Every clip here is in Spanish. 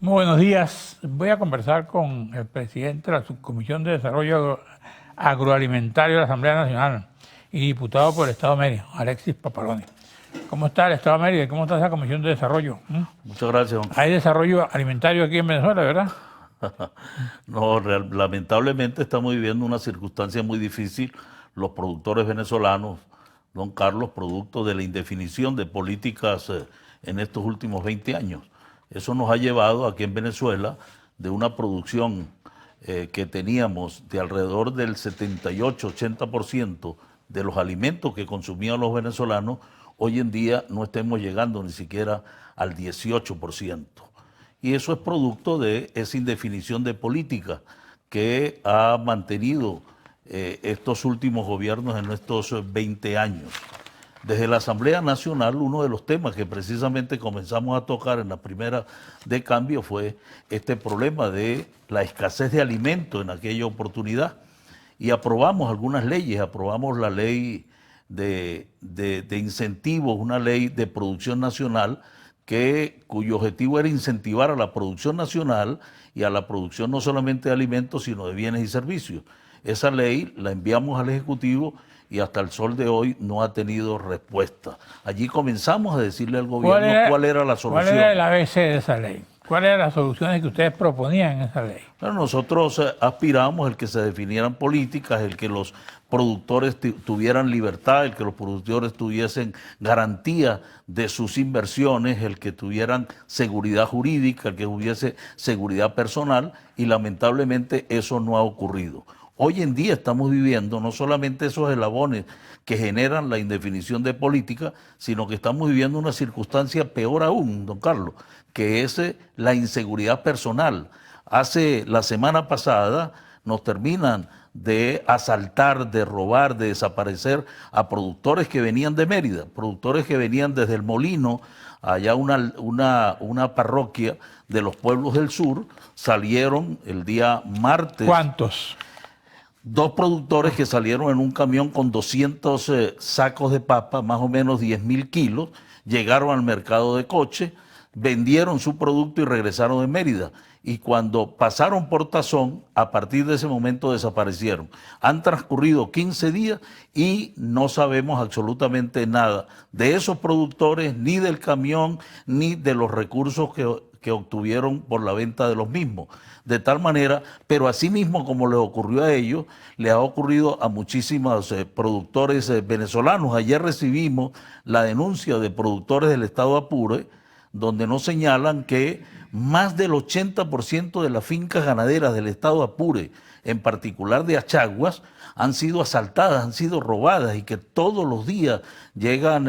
Muy buenos días. Voy a conversar con el presidente de la Subcomisión de Desarrollo Agroalimentario de la Asamblea Nacional y diputado por el Estado de Mérida, Alexis Papaloni. ¿Cómo está el Estado de Mérida? ¿Cómo está esa Comisión de Desarrollo? Muchas gracias, don Hay desarrollo alimentario aquí en Venezuela, ¿verdad? No, lamentablemente estamos viviendo una circunstancia muy difícil. Los productores venezolanos, don Carlos, producto de la indefinición de políticas en estos últimos 20 años. Eso nos ha llevado aquí en Venezuela de una producción que teníamos de alrededor del 78-80% de los alimentos que consumían los venezolanos, hoy en día no estemos llegando ni siquiera al 18%. Y eso es producto de esa indefinición de política que ha mantenido estos últimos gobiernos en estos 20 años. Desde la Asamblea Nacional, uno de los temas que precisamente comenzamos a tocar en la primera de cambio fue este problema de la escasez de alimentos en aquella oportunidad. Y aprobamos algunas leyes, aprobamos la ley de incentivos, una ley de producción nacional, cuyo objetivo era incentivar a la producción nacional y a la producción no solamente de alimentos, sino de bienes y servicios. Esa ley la enviamos al Ejecutivo y hasta el sol de hoy no ha tenido respuesta. Allí comenzamos a decirle al gobierno cuál era la solución. ¿Cuál era el ABC de esa ley? ¿Cuáles eran las soluciones que ustedes proponían en esa ley? Bueno, nosotros aspiramos el que se definieran políticas, el que los productores tuvieran libertad, el que los productores tuviesen garantía de sus inversiones, el que tuvieran seguridad jurídica, el que hubiese seguridad personal, y lamentablemente eso no ha ocurrido. Hoy en día estamos viviendo no solamente esos eslabones que generan la indefinición de política, sino que estamos viviendo una circunstancia peor aún, don Carlos, que es la inseguridad personal. La semana pasada nos terminan de asaltar, de robar, de desaparecer a productores que venían de Mérida, productores que venían desde El Molino, allá una parroquia de los pueblos del sur, salieron el día martes. ¿Cuántos? Dos productores que salieron en un camión con 200 sacos de papa, más o menos 10.000 kilos, llegaron al mercado de Coche, vendieron su producto y regresaron de Mérida. Y cuando pasaron por Tazón, a partir de ese momento desaparecieron. Han transcurrido 15 días y no sabemos absolutamente nada de esos productores, ni del camión, ni de los recursos que obtuvieron por la venta de los mismos. De tal manera, pero así mismo como les ocurrió a ellos, les ha ocurrido a muchísimos productores venezolanos. Ayer recibimos la denuncia de productores del estado Apure, donde nos señalan que más del 80% de las fincas ganaderas del estado Apure, en particular de Achaguas, han sido asaltadas, han sido robadas, y que todos los días llegan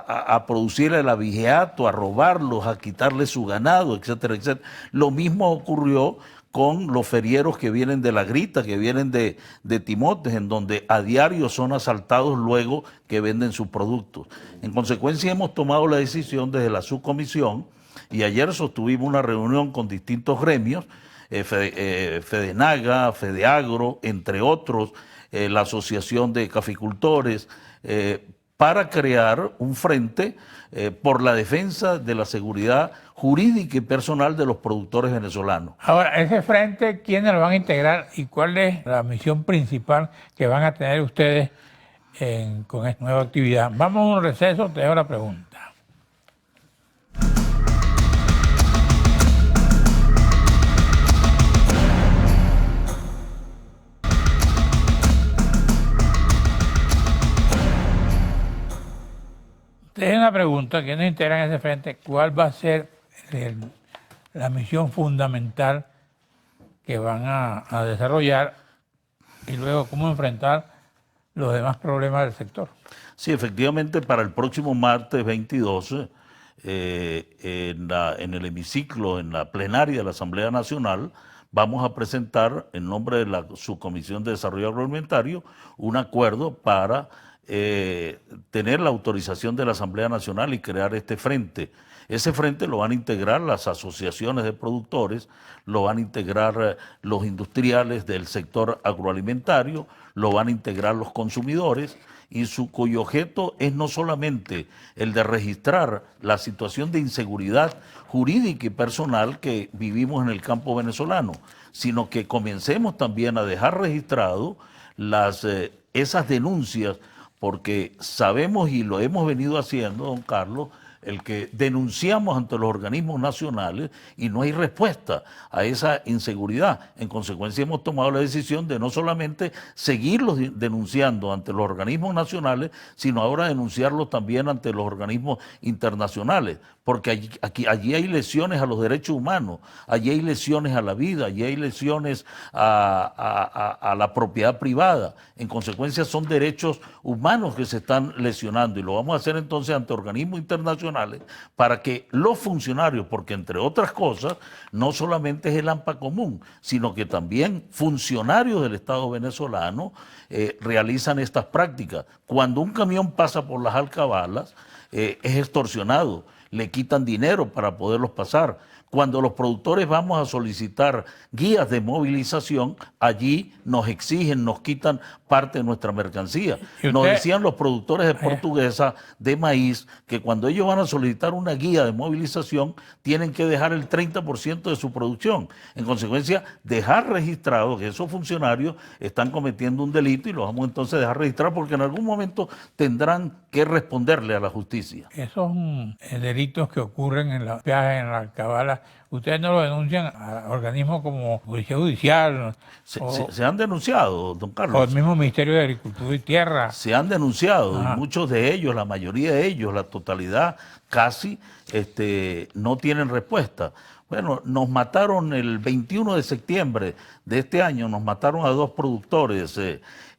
a producir el abigeato, a robarlos, a quitarles su ganado, etcétera, etcétera. Lo mismo ocurrió con los ferieros que vienen de La Grita, que vienen de Timotes, en donde a diario son asaltados luego que venden sus productos. En consecuencia, hemos tomado la decisión desde la subcomisión, y ayer sostuvimos una reunión con distintos gremios, Fedenaga, Fedeagro, entre otros, la Asociación de Caficultores, para crear un frente por la defensa de la seguridad jurídica y personal de los productores venezolanos. Ahora, ese frente, ¿quiénes lo van a integrar y cuál es la misión principal que van a tener ustedes con esta nueva actividad? Vamos a un receso, te hago la pregunta. Te una pregunta, ¿quiénes integran ese frente? ¿Cuál va a ser la misión fundamental que van a desarrollar y luego cómo enfrentar los demás problemas del sector? Sí, efectivamente, para el próximo martes 22, en el hemiciclo, en la plenaria de la Asamblea Nacional, vamos a presentar, en nombre de la Subcomisión de Desarrollo Agroalimentario, un acuerdo para tener la autorización de la Asamblea Nacional y crear este frente. Ese frente lo van a integrar las asociaciones de productores, lo van a integrar los industriales del sector agroalimentario, lo van a integrar los consumidores, y cuyo objeto es no solamente el de registrar la situación de inseguridad jurídica y personal que vivimos en el campo venezolano, sino que comencemos también a dejar registrado esas denuncias, porque sabemos y lo hemos venido haciendo, don Carlos, el que denunciamos ante los organismos nacionales y no hay respuesta a esa inseguridad. En consecuencia, hemos tomado la decisión de no solamente seguirlos denunciando ante los organismos nacionales, sino ahora denunciarlos también ante los organismos internacionales, porque allí hay lesiones a los derechos humanos, allí hay lesiones a la vida, allí hay lesiones a la propiedad privada. En consecuencia, son derechos humanos que se están lesionando, y lo vamos a hacer entonces ante organismos internacionales para que los funcionarios, porque entre otras cosas, no solamente es el AMPA común, sino que también funcionarios del Estado venezolano realizan estas prácticas. Cuando un camión pasa por las alcabalas, es extorsionado, le quitan dinero para poderlos pasar. Cuando los productores vamos a solicitar guías de movilización, allí nos exigen, nos quitan parte de nuestra mercancía. Nos decían los productores de Portuguesa de maíz que cuando ellos van a solicitar una guía de movilización tienen que dejar el 30% de su producción. En consecuencia, dejar registrado que esos funcionarios están cometiendo un delito, y los vamos entonces a dejar registrar porque en algún momento tendrán que responderle a la justicia. Esos delitos que ocurren en los viajes, en la alcabala, ¿ustedes no lo denuncian a organismos como Policía Judicial? Se han denunciado, don Carlos. O el mismo Ministerio de Agricultura y Tierra. Se han denunciado, y muchos de ellos, la mayoría de ellos, la totalidad casi, no tienen respuesta. Bueno, nos mataron el 21 de septiembre de este año, nos mataron a 2 productores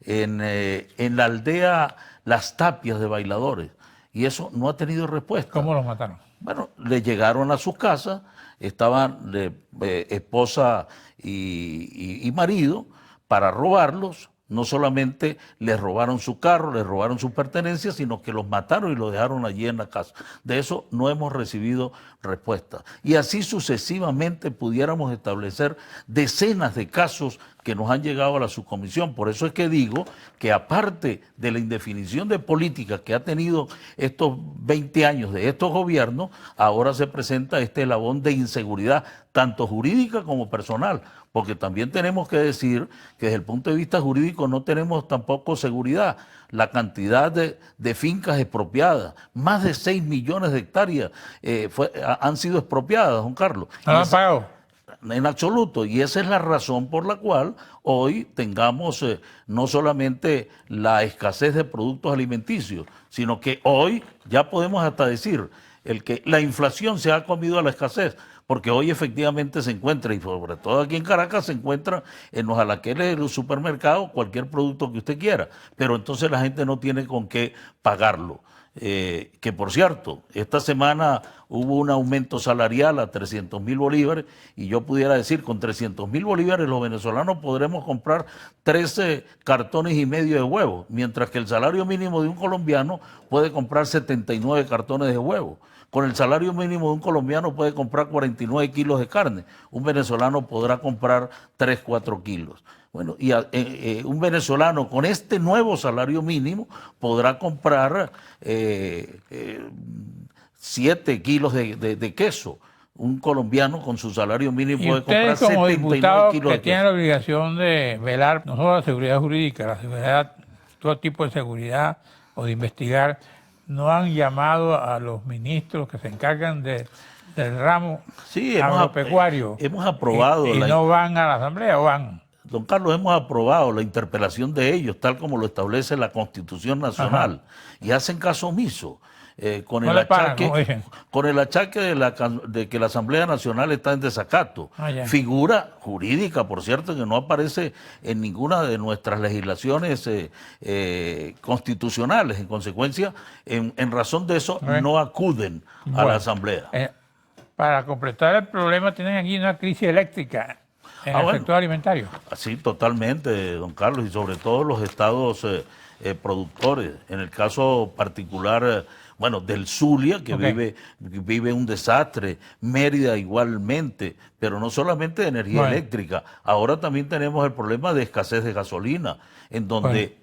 en la aldea Las Tapias de Bailadores, y eso no ha tenido respuesta. ¿Cómo los mataron? Bueno, le llegaron a sus casas, estaban esposa y marido, para robarlos. No solamente les robaron su carro, les robaron sus pertenencias, sino que los mataron y los dejaron allí en la casa. De eso no hemos recibido respuesta. Y así sucesivamente pudiéramos establecer decenas de casos que nos han llegado a la subcomisión. Por eso es que digo que aparte de la indefinición de política que ha tenido estos 20 años de estos gobiernos, ahora se presenta este eslabón de inseguridad, tanto jurídica como personal, porque también tenemos que decir que desde el punto de vista jurídico no tenemos tampoco seguridad. La cantidad de fincas expropiadas, más de 6 millones de hectáreas han sido expropiadas, don Carlos. ¿No lo han pagado? En absoluto, y esa es la razón por la cual hoy tengamos no solamente la escasez de productos alimenticios, sino que hoy ya podemos hasta decir que la inflación se ha comido a la escasez, porque hoy efectivamente se encuentra, y sobre todo aquí en Caracas, se encuentra en los alaqueles de los supermercados cualquier producto que usted quiera, pero entonces la gente no tiene con qué pagarlo. Que por cierto, esta semana hubo un aumento salarial a 300.000 bolívares, y yo pudiera decir, con 300.000 bolívares los venezolanos podremos comprar 13 cartones y medio de huevos, mientras que el salario mínimo de un colombiano puede comprar 79 cartones de huevos. Con el salario mínimo de un colombiano puede comprar 49 kilos de carne. Un venezolano podrá comprar 3, 4 kilos. Bueno, y un venezolano con este nuevo salario mínimo podrá comprar 7 kilos de queso. Un colombiano con su salario mínimo puede comprar 79 kilos de queso. Tienen la obligación de velar no solo la seguridad jurídica, la seguridad, todo tipo de seguridad o de investigar, ¿no han llamado a los ministros que se encargan del ramo agropecuario? Hemos aprobado. ¿Y no van a la Asamblea o van? Don Carlos, hemos aprobado la interpelación de ellos, tal como lo establece la Constitución Nacional, y hacen caso omiso. Con el achaque de que la Asamblea Nacional está en desacato. Figura jurídica, por cierto, que no aparece en ninguna de nuestras legislaciones constitucionales. En consecuencia, en razón de eso, no acuden a la Asamblea. Para completar el problema, tienen aquí una crisis eléctrica en el sector alimentario. Sí, totalmente, don Carlos, y sobre todo los estados productores. En el caso particular, bueno, del Zulia, que vive un desastre, Mérida igualmente, pero no solamente de energía eléctrica, ahora también tenemos el problema de escasez de gasolina, en donde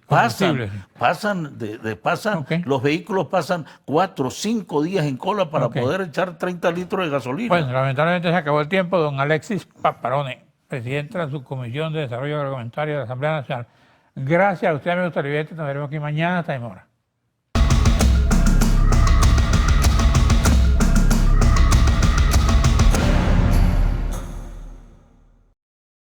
los vehículos pasan 4 o 5 días en cola para poder echar 30 litros de gasolina. Bueno, lamentablemente se acabó el tiempo. Don Alexis Paparone, presidente de la Subcomisión de Desarrollo Agroalimentario de la Asamblea Nacional. Gracias a usted, amigo televidente. Nos veremos aquí mañana a esta misma hora.